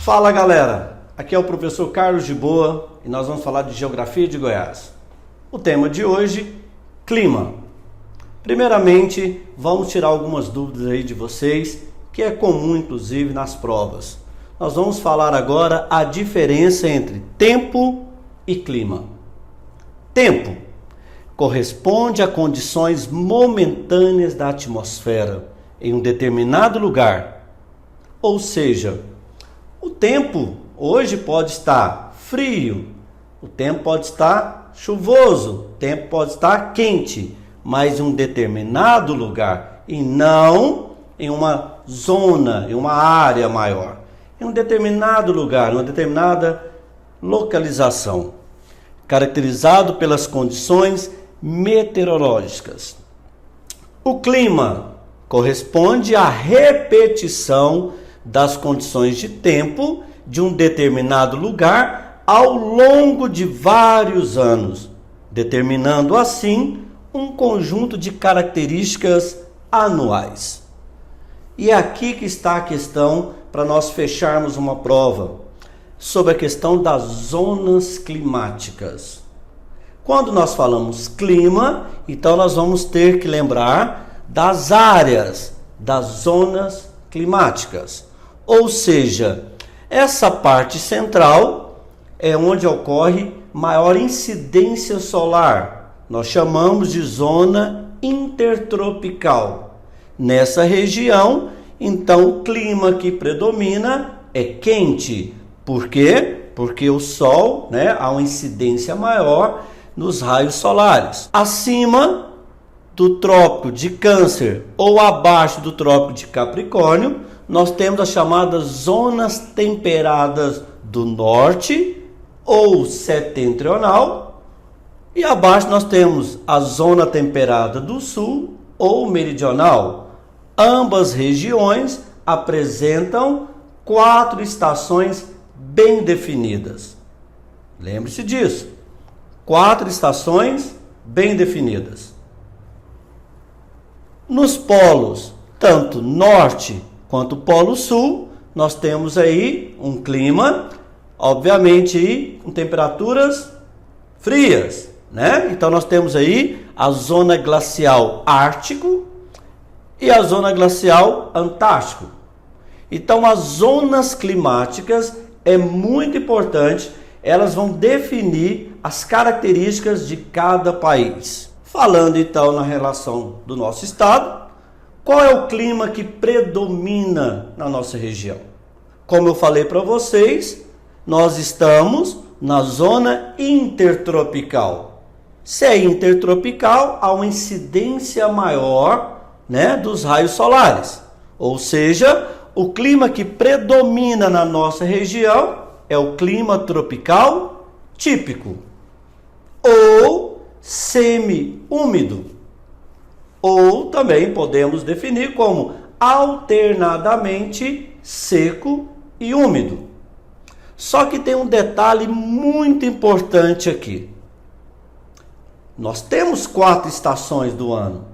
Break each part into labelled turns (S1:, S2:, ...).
S1: Fala galera, aqui é o professor Carlos de Boa e nós vamos falar de Geografia de Goiás. O tema de hoje, clima. Primeiramente, vamos tirar algumas dúvidas aí de vocês, que é comum inclusive nas provas. Nós vamos falar agora a diferença entre tempo e clima. Tempo corresponde a condições momentâneas da atmosfera em um determinado lugar. Ou seja, o tempo hoje pode estar frio, o tempo pode estar chuvoso, o tempo pode estar quente, mas em um determinado lugar e não em uma zona, em uma área maior. Em um determinado lugar, em uma determinada localização, caracterizado pelas condições meteorológicas. O clima corresponde à repetição das condições de tempo de um determinado lugar ao longo de vários anos, determinando assim um conjunto de características anuais. E é aqui que está a questão para nós fecharmos uma prova sobre a questão das zonas climáticas. Quando nós falamos clima, então nós vamos ter que lembrar das áreas, das zonas climáticas. Ou seja, essa parte central é onde ocorre maior incidência solar. Nós chamamos de zona intertropical. Nessa região, então, o clima que predomina é quente. Por quê? Porque o Sol, há uma incidência maior nos raios solares. Acima do Trópico de Câncer ou abaixo do Trópico de Capricórnio, nós temos as chamadas zonas temperadas do norte ou setentrional, e abaixo nós temos a zona temperada do sul ou meridional. Ambas regiões apresentam 4 estações bem definidas. Lembre-se disso. 4 estações bem definidas. Nos polos, tanto norte quanto polo sul, nós temos aí um clima, obviamente, aí, com temperaturas frias, Então nós temos aí a zona glacial ártico e a zona glacial antártico. Então as zonas climáticas é muito importante, elas vão definir as características de cada país. Falando então na relação do nosso estado, qual é o clima que predomina na nossa região? Como eu falei para vocês, nós estamos na zona intertropical. Se é intertropical, há uma incidência maior, dos raios solares. Ou seja, o clima que predomina na nossa região é o clima tropical típico ou semi-úmido. Ou também podemos definir como alternadamente seco e úmido. Só que tem um detalhe muito importante aqui. Nós temos 4 estações do ano,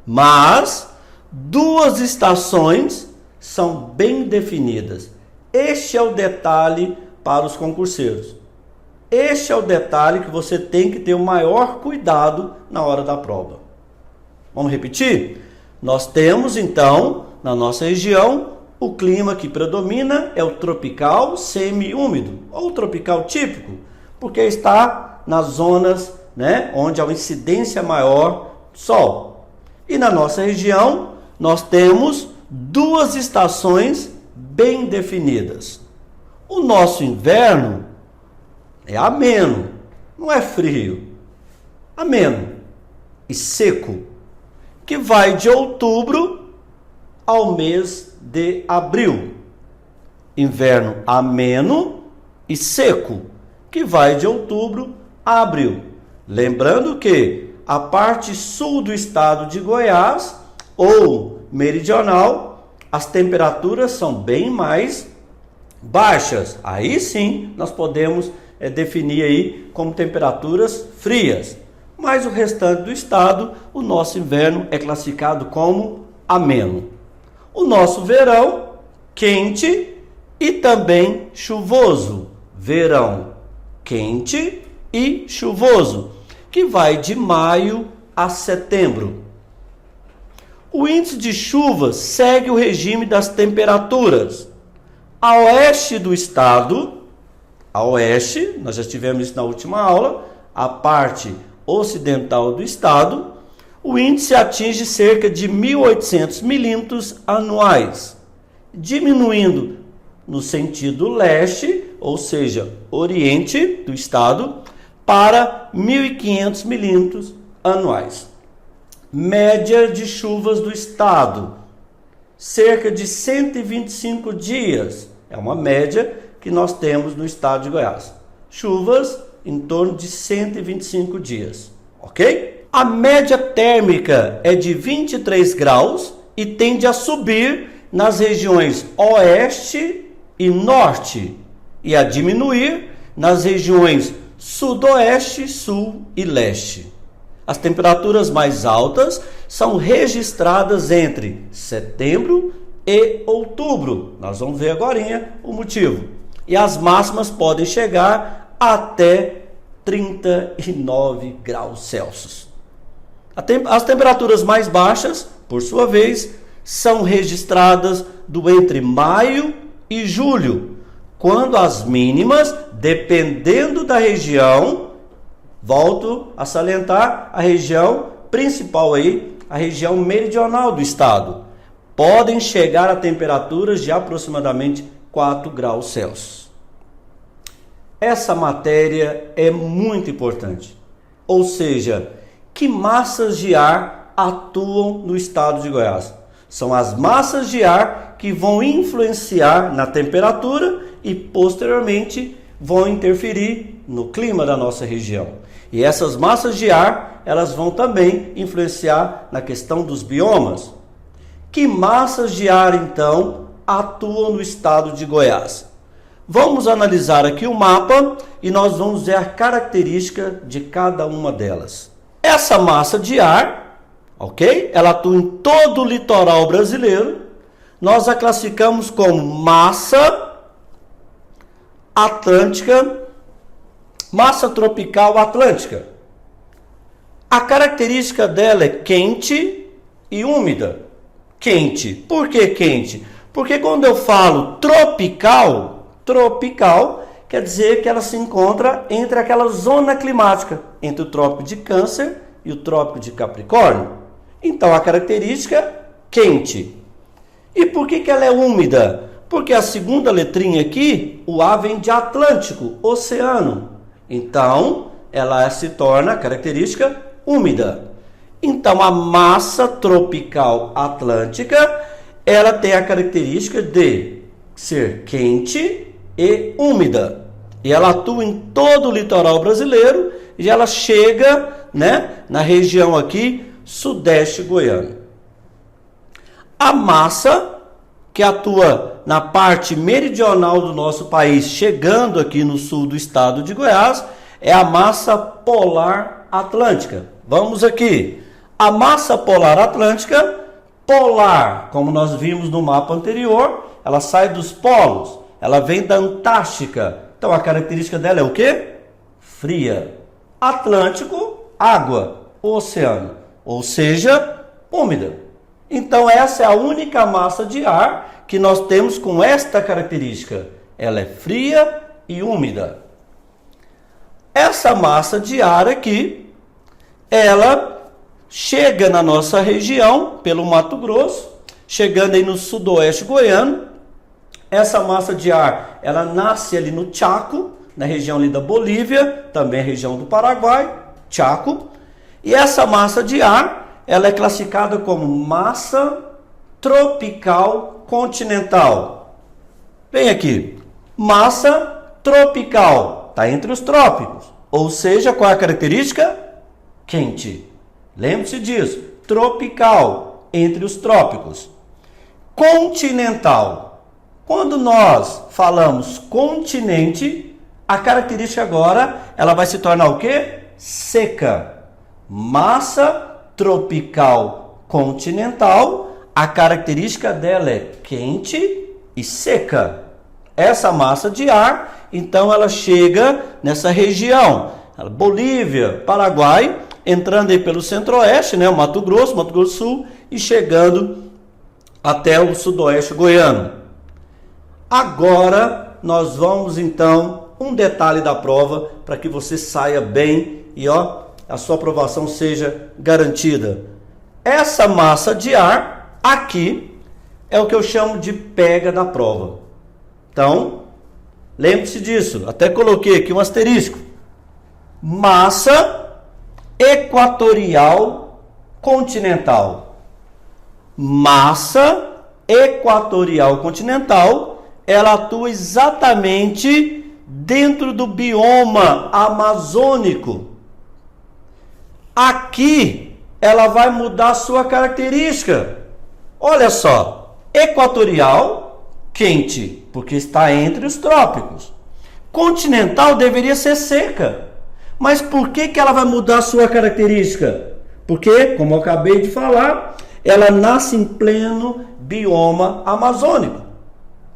S1: mas 2 estações são bem definidas. Este é o detalhe para os concurseiros. Este é o detalhe que você tem que ter o maior cuidado na hora da prova. Vamos repetir? Nós temos então, na nossa região, o clima que predomina é o tropical semi-úmido ou tropical típico, porque está nas zonas, onde há uma incidência maior do sol. E na nossa região, nós temos 2 estações bem definidas. O nosso inverno é ameno, não é frio, ameno e seco, que vai de outubro ao mês de abril. Inverno ameno e seco, que vai de outubro a abril. Lembrando que a parte sul do estado de Goiás ou meridional, as temperaturas são bem mais baixas. Aí sim nós podemos definir aí como temperaturas frias. Mas o restante do estado, o nosso inverno é classificado como ameno. O nosso verão, quente e também chuvoso, verão quente e chuvoso, que vai de maio a setembro. O índice de chuvas segue o regime das temperaturas. A oeste do estado, a oeste, nós já tivemos isso na última aula, a parte ocidental do estado, o índice atinge cerca de 1.800 milímetros anuais, diminuindo no sentido leste, ou seja, oriente do estado, para 1.500 milímetros anuais. Média de chuvas do estado, cerca de 125 dias, é uma média que nós temos no estado de Goiás. Chuvas em torno de 125 dias, ok? A média térmica é de 23 graus e tende a subir nas regiões oeste e norte e a diminuir nas regiões sudoeste, sul e leste. As temperaturas mais altas são registradas entre setembro e outubro. Nós vamos ver agora o motivo. E as máximas podem chegar até 39 graus Celsius. As temperaturas mais baixas, por sua vez, são registradas entre maio e julho, quando as mínimas, dependendo da região, volto a salientar a região principal aí, a região meridional do estado, podem chegar a temperaturas de aproximadamente 4 graus Celsius. Essa matéria é muito importante, ou seja, que massas de ar atuam no estado de Goiás? São as massas de ar que vão influenciar na temperatura e posteriormente vão interferir no clima da nossa região. E essas massas de ar, elas vão também influenciar na questão dos biomas. Que massas de ar, então, atuam no estado de Goiás? Vamos analisar aqui o mapa e nós vamos ver a característica de cada uma delas. Essa massa de ar, ok? Ela atua em todo o litoral brasileiro. Nós a classificamos como massa atlântica, massa tropical atlântica. A característica dela é quente e úmida. Quente. Por que quente? Porque quando eu falo tropical quer dizer que ela se encontra entre aquela zona climática, entre o Trópico de Câncer e o Trópico de Capricórnio. Então a característica quente. E por que ela é úmida? Porque a segunda letrinha aqui, o A vem de Atlântico, oceano. Então ela se torna característica úmida. Então a massa tropical atlântica, ela tem a característica de ser quente e úmida. E ela atua em todo o litoral brasileiro e ela chega, na região aqui sudeste goiano. A massa que atua na parte meridional do nosso país, chegando aqui no sul do estado de Goiás, é a massa polar atlântica. Vamos aqui. A massa polar atlântica, polar, como nós vimos no mapa anterior, ela sai dos polos, ela vem da Antártica. Então a característica dela é o quê? Fria. Atlântico, água, oceano, ou seja, úmida. Então essa é a única massa de ar que nós temos com esta característica. Ela é fria e úmida. Essa massa de ar aqui, ela chega na nossa região pelo Mato Grosso, chegando aí no sudoeste goiano. Essa massa de ar, ela nasce ali no Chaco, na região ali da Bolívia, também a região do Paraguai, Chaco. E essa massa de ar, ela é classificada como massa tropical continental. Vem aqui, massa tropical, está entre os trópicos. Ou seja, qual é a característica? Quente. Lembre-se disso, tropical, entre os trópicos. Continental. Quando nós falamos continente, a característica agora, ela vai se tornar o quê? Seca. Massa tropical continental, a característica dela é quente e seca. essa massa de ar, então ela chega nessa região, Bolívia, Paraguai, entrando aí pelo centro-oeste, né, o Mato Grosso do Sul, e chegando até o sudoeste goiano. Agora nós vamos então, um detalhe da prova, para que você saia bem e a sua aprovação seja garantida. Essa massa de ar aqui é o que eu chamo de pega da prova. Então, lembre-se disso, até coloquei aqui um asterisco. Massa equatorial continental. Massa equatorial continental, ela atua exatamente dentro do bioma amazônico. Aqui ela vai mudar sua característica. Olha só, equatorial, quente, porque está entre os trópicos. Continental deveria ser seca. Mas por que ela vai mudar sua característica? Porque, como eu acabei de falar, ela nasce em pleno bioma amazônico.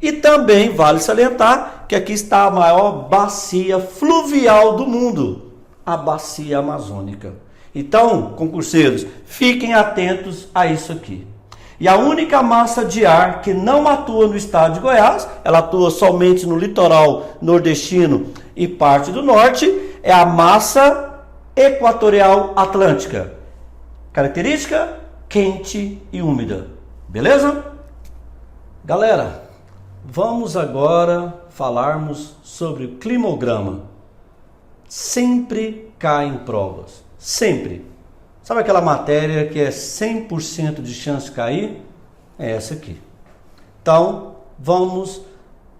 S1: E também vale salientar que aqui está a maior bacia fluvial do mundo, a bacia amazônica. Então, concurseiros, fiquem atentos a isso aqui. E a única massa de ar que não atua no estado de Goiás, ela atua somente no litoral nordestino e parte do norte, é a massa equatorial atlântica. Característica: quente e úmida. Beleza? Galera, vamos agora falarmos sobre o climograma. Sempre cai em provas. Sempre. Sabe aquela matéria que é 100% de chance de cair? É essa aqui. Então, vamos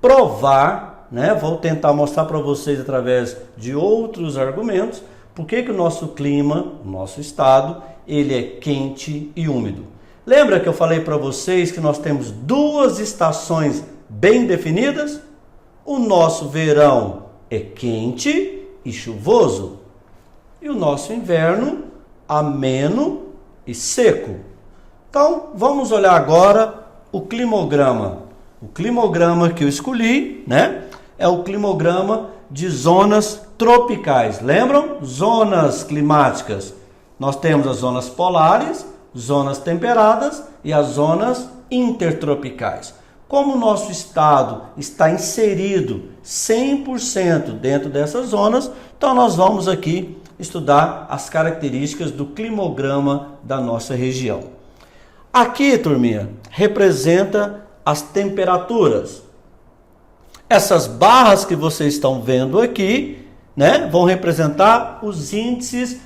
S1: provar, né? Vou tentar mostrar para vocês através de outros argumentos por que o nosso clima, o nosso estado, ele é quente e úmido. Lembra que eu falei para vocês que nós temos duas estações bem definidas? O nosso verão é quente e chuvoso, e o nosso inverno ameno e seco. Então, vamos olhar agora o climograma. O climograma que eu escolhi, né, é o climograma de zonas tropicais. Lembram? Zonas climáticas. Nós temos as zonas polares, zonas temperadas e as zonas intertropicais. Como o nosso estado está inserido 100% dentro dessas zonas, então nós vamos aqui estudar as características do climograma da nossa região. Aqui, turminha, representa as temperaturas. Essas barras que vocês estão vendo aqui, né, vão representar os índices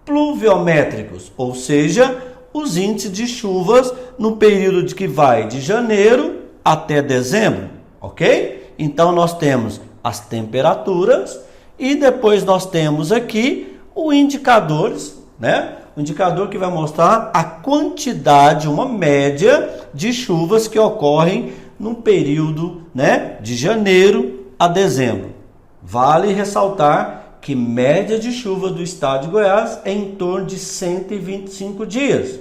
S1: pluviométricos, ou seja, os índices de chuvas no período de que vai de janeiro até dezembro, ok? Então nós temos as temperaturas e depois nós temos aqui o indicadores, né? O indicador que vai mostrar a quantidade, uma média de chuvas que ocorrem no período, né, de janeiro a dezembro. Vale ressaltar que média de chuva do estado de Goiás é em torno de 125 dias.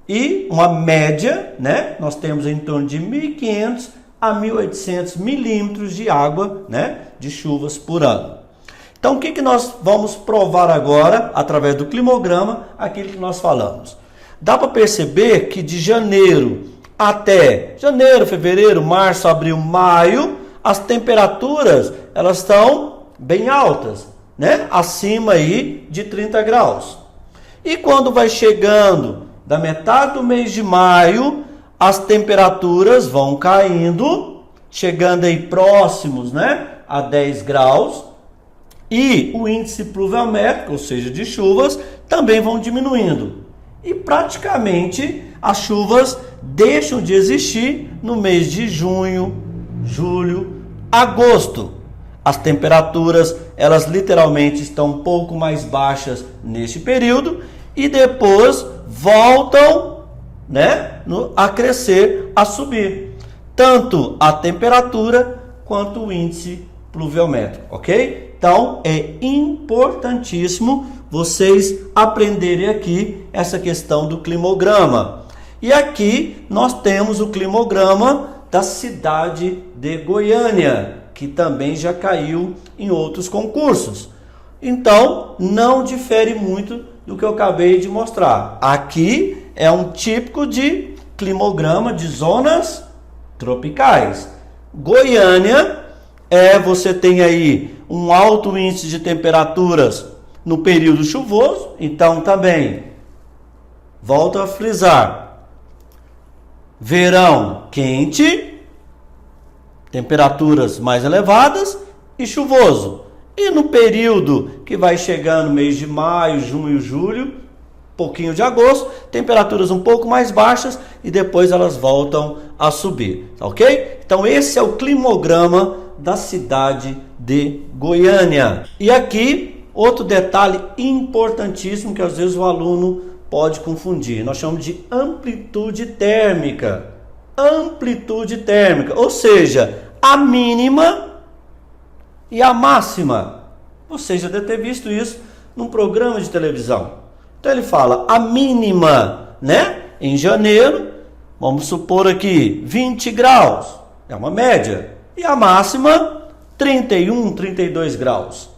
S1: E uma média, né, nós temos em torno de 1.500 a 1.800 milímetros de água, né, de chuvas por ano. Então, o que nós vamos provar agora, através do climograma, aquilo que nós falamos? Dá para perceber que de janeiro até janeiro, fevereiro, março, abril, maio, as temperaturas, elas estão bem altas, né? Acima aí de 30 graus. E quando vai chegando da metade do mês de maio, as temperaturas vão caindo, chegando aí próximos, né, a 10 graus. E o índice pluviométrico, ou seja, de chuvas, também vão diminuindo. E praticamente as chuvas deixam de existir no mês de junho, julho, agosto. As temperaturas, elas literalmente estão um pouco mais baixas neste período e depois voltam, né, a crescer, a subir. Tanto a temperatura quanto o índice pluviométrico, ok? Então, é importantíssimo vocês aprenderem aqui essa questão do climograma. E aqui nós temos o climograma da cidade de Goiânia, que também já caiu em outros concursos. Então, não difere muito do que eu acabei de mostrar. Aqui é um típico de climograma de zonas tropicais. Goiânia você tem aí um alto índice de temperaturas no período chuvoso, então também, volto a frisar, verão quente, temperaturas mais elevadas e chuvoso. E no período que vai chegando mês de maio, junho, julho, pouquinho de agosto, temperaturas um pouco mais baixas e depois elas voltam a subir, tá ok? Então esse é o climograma da cidade de Goiânia. E aqui, outro detalhe importantíssimo que às vezes o aluno pode confundir, nós chamamos de amplitude térmica. Amplitude térmica, ou seja, a mínima e a máxima. Você já deve ter visto isso num programa de televisão. Então ele fala a mínima, né? Em janeiro, vamos supor aqui 20 graus, é uma média. E a máxima 31, 32 graus.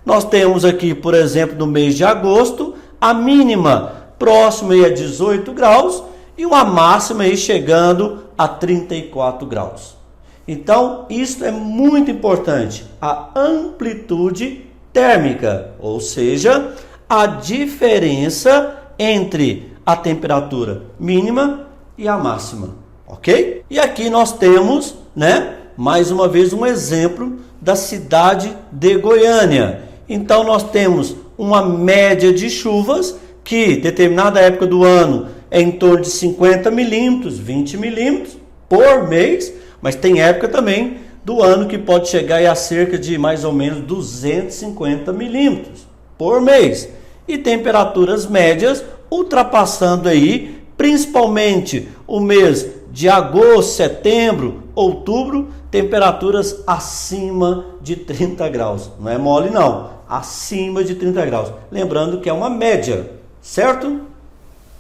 S1: Nós temos aqui, por exemplo, no mês de agosto, a mínima próxima a 18 graus e uma máxima aí chegando a 34 graus. Então, isso é muito importante, a amplitude térmica, ou seja, a diferença entre a temperatura mínima e a máxima, ok? E aqui nós temos, né, mais uma vez um exemplo da cidade de Goiânia. Então, nós temos uma média de chuvas que, determinada época do ano, é em torno de 50 milímetros, 20 milímetros por mês, mas tem época também do ano que pode chegar a cerca de mais ou menos 250 milímetros por mês. E temperaturas médias ultrapassando aí, principalmente o mês de agosto, setembro, outubro, temperaturas acima de 30 graus. Não é mole não, acima de 30 graus. Lembrando que é uma média, certo?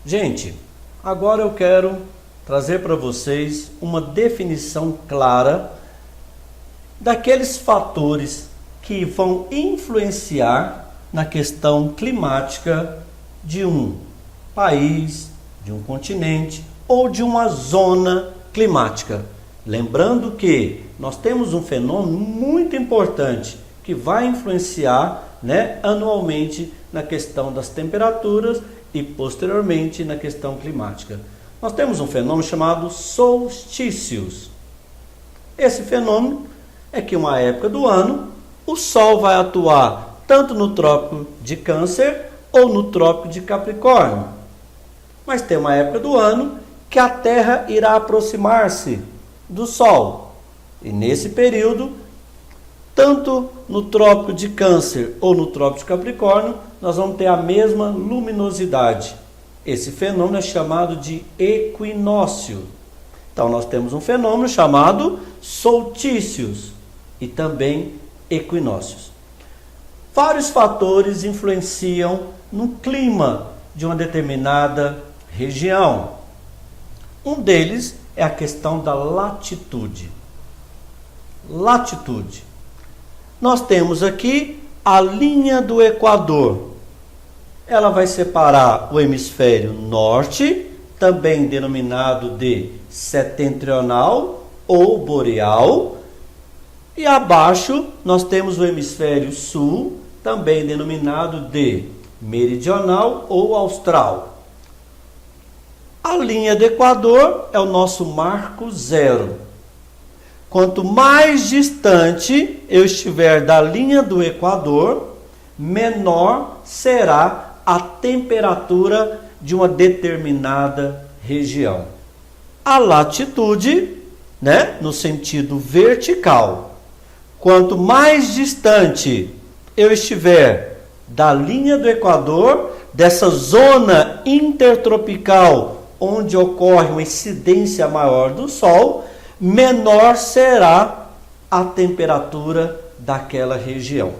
S1: Gente, agora eu quero trazer para vocês uma definição clara daqueles fatores que vão influenciar na questão climática de um país, de um continente ou de uma zona climática. Lembrando que nós temos um fenômeno muito importante que vai influenciar, né, anualmente na questão das temperaturas e posteriormente na questão climática. Nós temos um fenômeno chamado solstícios. Esse fenômeno é que uma época do ano o Sol vai atuar tanto no Trópico de Câncer ou no Trópico de Capricórnio. Mas tem uma época do ano que a Terra irá aproximar-se do Sol. E nesse período, tanto no Trópico de Câncer ou no Trópico de Capricórnio, nós vamos ter a mesma luminosidade. Esse fenômeno é chamado de equinócio. Então nós temos um fenômeno chamado solstícios e também equinócios. Vários fatores influenciam no clima de uma determinada região. Um deles é a questão da latitude. Latitude. Nós temos aqui a linha do Equador. Ela vai separar o hemisfério norte, também denominado de setentrional ou boreal, e abaixo nós temos o hemisfério sul, também denominado de meridional ou austral. A linha do Equador é o nosso marco zero. Quanto mais distante eu estiver da linha do Equador, menor será a temperatura de uma determinada região. A latitude, né, no sentido vertical, quanto mais distante eu estiver da linha do Equador, dessa zona intertropical onde ocorre uma incidência maior do Sol, menor será a temperatura daquela região.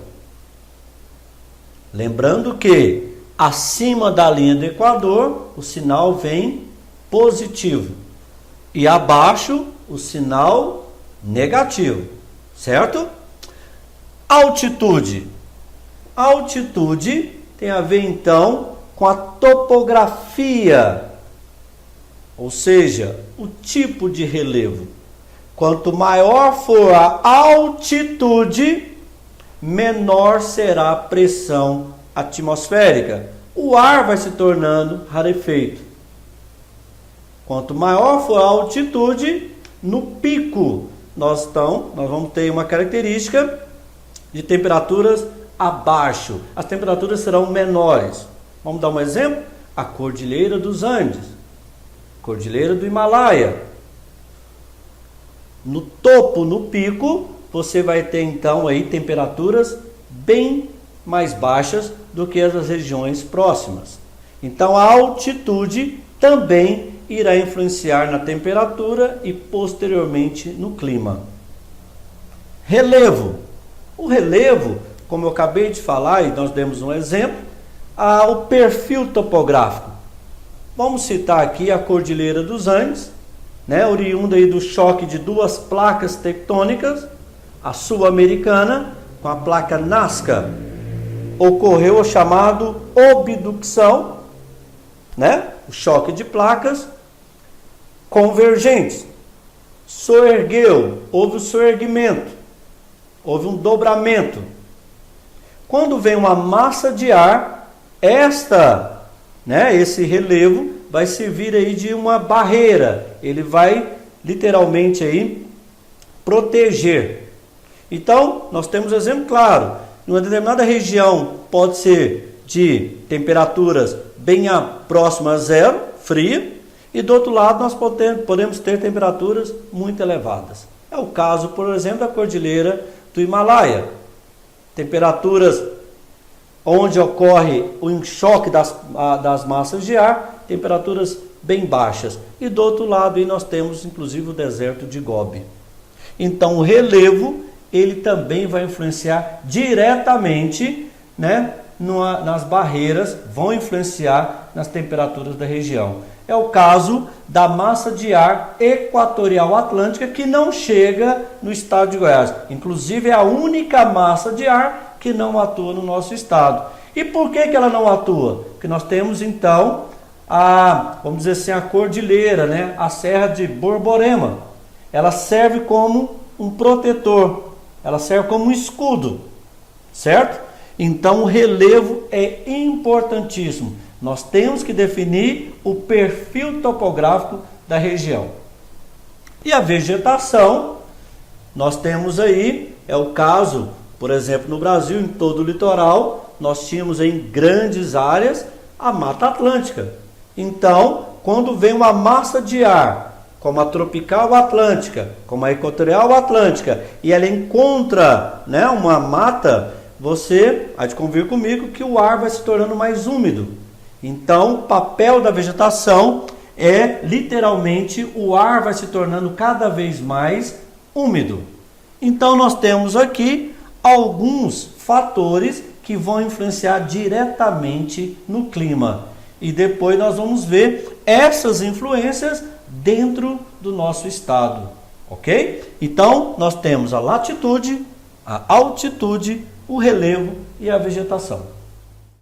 S1: Lembrando que acima da linha do Equador, o sinal vem positivo. E abaixo, o sinal negativo, certo? Altitude. Altitude tem a ver então com a topografia, ou seja, o tipo de relevo. Quanto maior for a altitude, menor será a pressão atmosférica. O ar vai se tornando rarefeito. Quanto maior for a altitude, no pico, nós vamos ter uma característica de temperaturas abaixo. As temperaturas serão menores. Vamos dar um exemplo? A Cordilheira dos Andes, Cordilheira do Himalaia. No topo, no pico, você vai ter então aí temperaturas bem mais baixas do que as das regiões próximas. Então a altitude também irá influenciar na temperatura e posteriormente no clima. Relevo. O relevo, como eu acabei de falar e nós demos um exemplo, o perfil topográfico. Vamos citar aqui a Cordilheira dos Andes, oriunda aí do choque de duas placas tectônicas, a sul-americana com a placa Nazca. Ocorreu o chamado obducção, o choque de placas convergentes. Soergueu, houve o soerguimento, houve um dobramento. Quando vem uma massa de ar, esse relevo vai servir aí de uma barreira, ele vai literalmente aí proteger. Então, nós temos exemplo claro, numa determinada região pode ser de temperaturas bem próximas a zero, fria, e do outro lado nós podemos ter temperaturas muito elevadas. É o caso, por exemplo, da Cordilheira do Himalaia. Temperaturas onde ocorre o enxoque das massas de ar, temperaturas bem baixas. E do outro lado aí nós temos inclusive o deserto de Gobi. Então o relevo, ele também vai influenciar diretamente, nas barreiras, vão influenciar nas temperaturas da região. É o caso da massa de ar equatorial atlântica que não chega no estado de Goiás. Inclusive é a única massa de ar que não atua no nosso estado. E por que ela não atua? Porque nós temos então vamos dizer assim, a cordilheira, a Serra de Borborema. Ela serve como um protetor, ela serve como um escudo, certo? Então o relevo é importantíssimo. Nós temos que definir o perfil topográfico da região. E a vegetação, nós temos aí, é o caso, por exemplo, no Brasil, em todo o litoral, nós tínhamos em grandes áreas a Mata Atlântica. Então, quando vem uma massa de ar, como a tropical atlântica, como a equatorial atlântica, e ela encontra uma mata, você há de convir comigo que o ar vai se tornando mais úmido. Então, o papel da vegetação é literalmente o ar vai se tornando cada vez mais úmido. Então, nós temos aqui alguns fatores que vão influenciar diretamente no clima. E depois nós vamos ver essas influências dentro do nosso estado, ok? Então, nós temos a latitude, a altitude, o relevo e a vegetação.